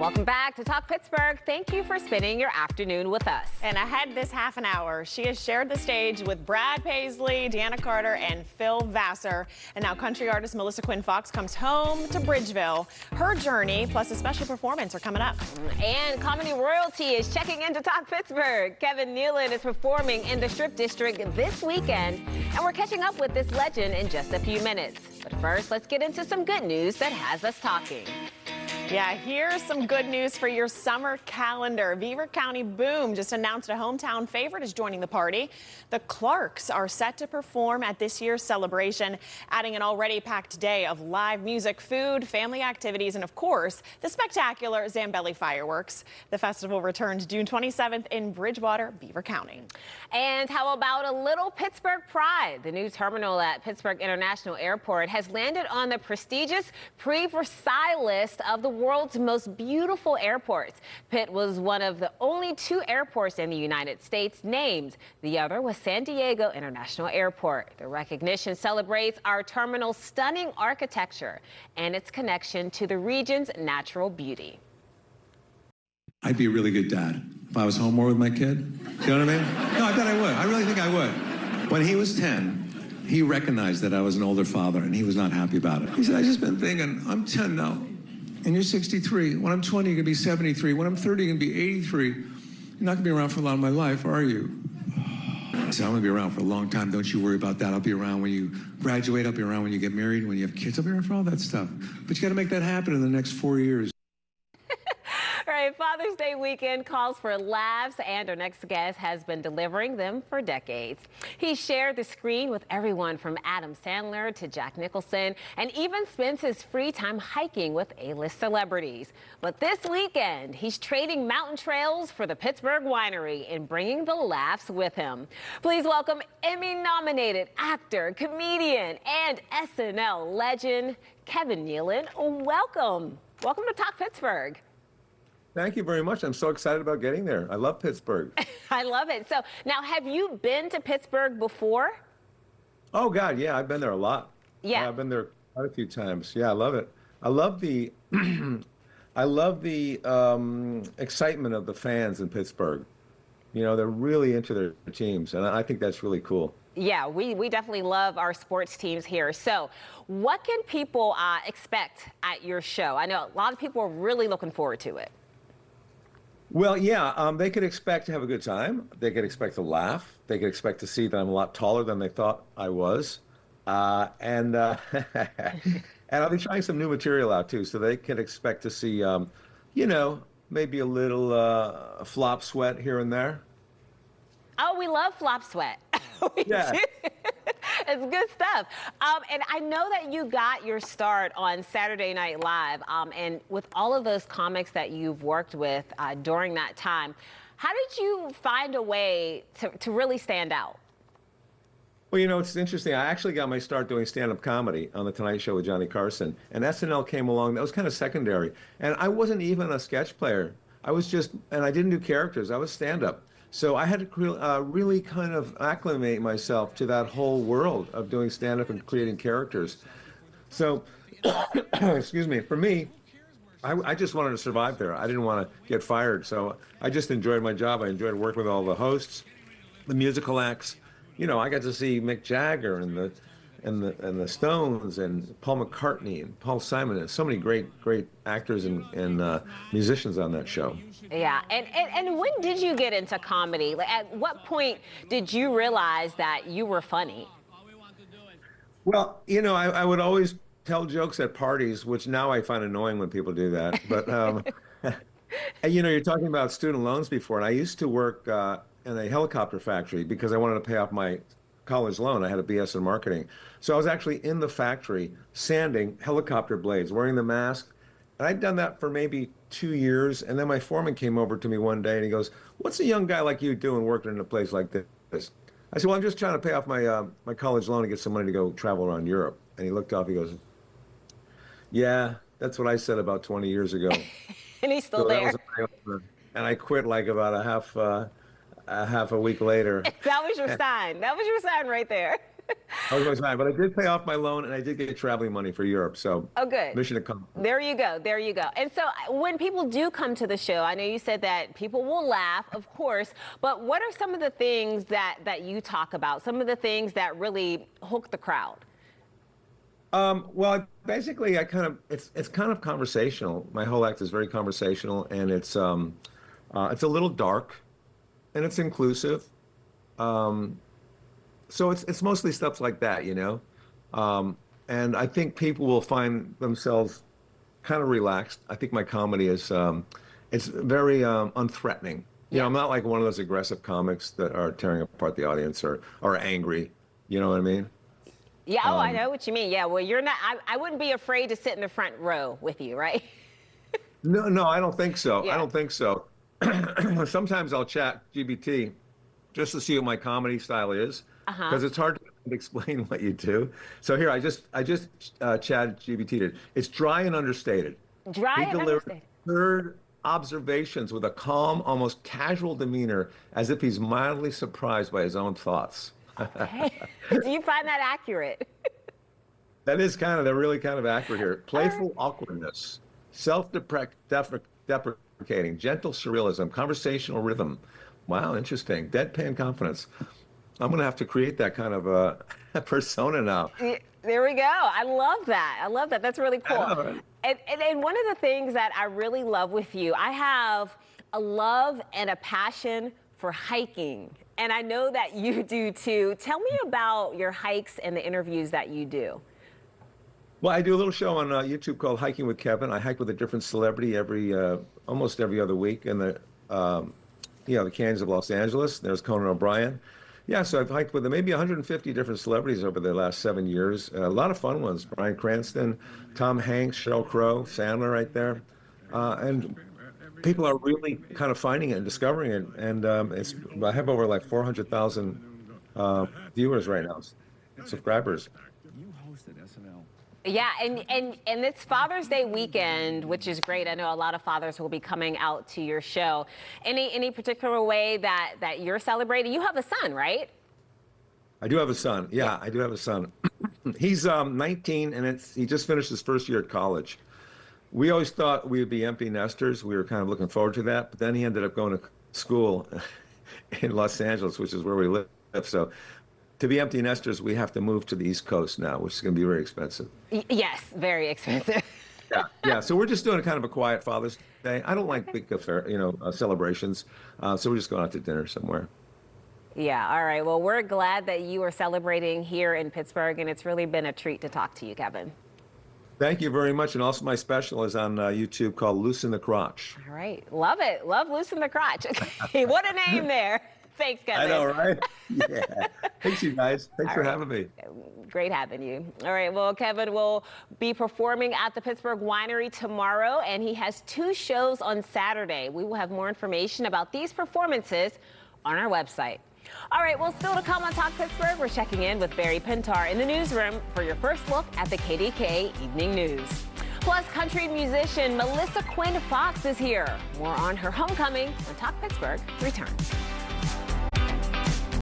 Welcome back to Talk Pittsburgh. Thank you for spending your afternoon with us. And ahead this half an hour, she has shared the stage with Brad Paisley, Deanna Carter, and Phil Vassar. And now country artist Melissa Quinn Fox comes home to Bridgeville. Her journey plus a special performance are coming up. And comedy royalty is checking in to Talk Pittsburgh. Kevin Nealon is performing in the Strip District this weekend. And we're catching up with this legend in just a few minutes. But first, let's get into some good news that has us talking. Yeah, here's some good news for your summer calendar. Beaver County Boom just announced a hometown favorite is joining the party. The Clarks are set to perform at this year's celebration, adding an already packed day of live music, food, family activities, and of course, the spectacular Zambelli fireworks. The festival returns June 27th in Bridgewater, Beaver County. And how about a little Pittsburgh pride? The new terminal at Pittsburgh International Airport has landed on the prestigious Prix Versailles list of the world's most beautiful airports. Pitt was one of the only two airports in the United States named. The other was San Diego International Airport. The recognition celebrates our terminal's stunning architecture and its connection to the region's natural beauty. I'd be a really good dad if I was home more with my kid. You know what I mean? No, I bet I would. I really think I would. When he was 10, he recognized that I was an older father, and he was not happy about it. He said, I've just been thinking, I'm 10 now, and you're 63. When I'm 20, you're going to be 73. When I'm 30, you're going to be 83. You're not going to be around for a lot of my life, are you? I said, I'm going to be around for a long time. Don't you worry about that. I'll be around when you graduate. I'll be around when you get married, when you have kids. I'll be around for all that stuff. But you got to make that happen in the next 4 years. All right, Father's Day weekend calls for laughs, and our next guest has been delivering them for decades. He shared the screen with everyone from Adam Sandler to Jack Nicholson, and even spends his free time hiking with A-list celebrities. But this weekend, he's trading mountain trails for the Pittsburgh Winery and bringing the laughs with him. Please welcome Emmy-nominated actor, comedian, and SNL legend, Kevin Nealon. Welcome. Welcome to Talk Pittsburgh. Thank you very much. I'm so excited about getting there. I love Pittsburgh. I love it. So now, have you been to Pittsburgh before? Oh, God, yeah, I've been there a lot. Yeah. I've been there quite a few times. Yeah, I love it. I love the, excitement of the fans in Pittsburgh. You know, they're really into their teams, and I think that's really cool. Yeah, we definitely love our sports teams here. So what can people expect at your show? I know a lot of people are really looking forward to it. Well, yeah, they could expect to have a good time. They could expect to laugh. They could expect to see that I'm a lot taller than they thought I was. And I'll be trying some new material out, too, so they could expect to see, you know, maybe a little flop sweat here and there. Oh, we love flop sweat. Yeah. It's good stuff. And I know that you got your start on Saturday Night Live. And with all of those comics that you've worked with during that time, how did you find a way to really stand out? Well, you know, it's interesting. I actually got my start doing stand-up comedy on The Tonight Show with Johnny Carson. And SNL came along. That was kind of secondary. And I wasn't even a sketch player. I was just, and I didn't do characters. I was stand-up. So I had to really kind of acclimate myself to that whole world of doing stand-up and creating characters. So, excuse me, for me, I just wanted to survive there. I didn't want to get fired. So I just enjoyed my job. I enjoyed working with all the hosts, the musical acts. You know, I got to see Mick Jagger and the Stones and Paul McCartney and Paul Simon and so many great actors and musicians on that show. Yeah, and when did you get into comedy? Like, at what point did you realize that you were funny? Well, you know, I would always tell jokes at parties, which now I find annoying when people do that. But, you know, you're talking about student loans before, and I used to work in a helicopter factory because I wanted to pay off my college loan. I had a BS in marketing. So I was actually in the factory sanding helicopter blades, wearing the mask. And I'd done that for maybe 2 years. And then my foreman came over to me one day and he goes, "What's a young guy like you doing working in a place like this?" I said, "Well, I'm just trying to pay off my my college loan and get some money to go travel around Europe." And he looked off, he goes, "Yeah, that's what I said about 20 years ago." And he's still there. And I quit like about a half a week later. That was your sign. That was your sign right there. I was always mad, but I did pay off my loan and I did get traveling money for Europe. So Oh, good. mission accomplished. There you go. There you go. And so when people do come to the show, I know you said that people will laugh, of course, but what are some of the things that you talk about? Some of the things that really hook the crowd? Well, basically, it's kind of conversational. My whole act is very conversational, and it's a little dark, and it's inclusive. So it's mostly stuff like that, you know. And I think people will find themselves kind of relaxed. I think my comedy is it's very unthreatening. You know, I'm not like one of those aggressive comics that are tearing apart the audience or angry. You know what I mean? Yeah, oh, I know what you mean. Yeah, well, you're not, I wouldn't be afraid to sit in the front row with you, right? No, I don't think so. Yeah. I don't think so. Sometimes I'll chat GBT just to see what my comedy style is, because it's hard to explain what you do. So here, I just chatted GBT. It's dry and understated. Dry and understated. Third observations with a calm, almost casual demeanor, as if he's mildly surprised by his own thoughts. Okay. Do you find that accurate? That is they're really kind of accurate here. Playful awkwardness, self-deprecating, gentle surrealism, conversational rhythm. Wow, interesting. Deadpan confidence. I'm going to have to create that kind of a persona now. There we go. I love that. I love that. That's really cool. Right? And one of the things that I really love with you, I have a love and a passion for hiking. And I know that you do too. Tell me about your hikes and the interviews that you do. Well, I do a little show on YouTube called Hiking with Kevin. I hike with a different celebrity almost every other week in the canyons of Los Angeles. There's Conan O'Brien. Yeah, so I've hiked with maybe 150 different celebrities over the last 7 years. A lot of fun ones. Bryan Cranston, Tom Hanks, Sheryl Crow, Sandler right there. And people are really kind of finding it and discovering it. And I have over like 400,000 viewers right now, subscribers. You hosted SNL. Yeah, and it's Father's Day weekend, which is great. I know a lot of fathers will be coming out to your show. Any particular way that you're celebrating? You have a son, right? I do have a son. Yeah, I do have a son. He's 19, and he just finished his first year at college. We always thought we would be empty nesters. We were kind of looking forward to that. But then he ended up going to school in Los Angeles, which is where we live. So to be empty nesters, we have to move to the East Coast now, which is going to be very expensive. Yes, very expensive. Yeah. So we're just doing a kind of a quiet Father's Day. I don't like big affair, celebrations. So we're just going out to dinner somewhere. Yeah. All right. Well, we're glad that you are celebrating here in Pittsburgh, and it's really been a treat to talk to you, Kevin. Thank you very much. And also my special is on YouTube called Loosen the Crotch. All right. Love it. Love Loosen the Crotch. What a name there. Thanks, Kevin. I know, right? Yeah. Thanks, you guys. Thanks for having me. Great having you. All right. Well, Kevin will be performing at the Pittsburgh Winery tomorrow, and he has 2 shows on Saturday. We will have more information about these performances on our website. All right, well, still to come on Talk Pittsburgh, we're checking in with Barry Pintar in the newsroom for your first look at the KDK Evening News. Plus, country musician Melissa Quinn Fox is here. More on her homecoming when Talk Pittsburgh returns.